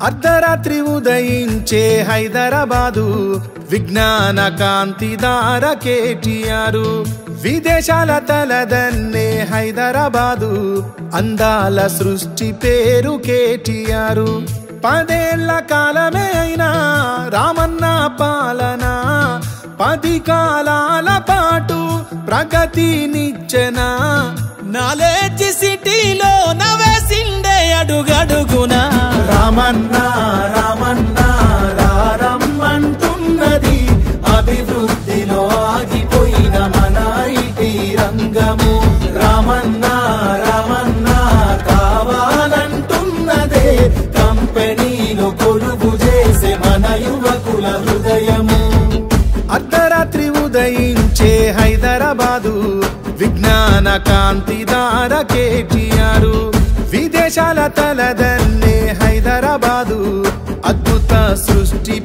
అర్ధరాత్రి ఉదయించే హైదరాబాదు విజ్ఞాన కాంతిదార కేటీఆర్ విదేశాల తలదన్నే హైదరాబాదు అందాల సృష్టి పేరు కేటీఆర్ 10 ఏళ్ల కాలమే అయినా రామన్న పాలన 10 కాలాల పాటు ప్రగతినిచ్చెన నాలెడ్జ్ సిటీలో నవేసిండే అడుగడుగునా రామన్న రామన్న రారమ్మంటున్నది అభివృద్ధిలో ఆగిపోయిన మన ఐటీ రంగము రామన్న రామన్న కావాలంటున్నదే కంపెనీలు కొలువు చేసే మన యువకుల హృదయము అర్ధరాత్రి ఉదయించే హైదరాబాదు విజ్ఞాన కాంతిదార కేటీఆర్ విదేశాల తలదన్నే హైదరాబాదు అద్భుత సృష్టి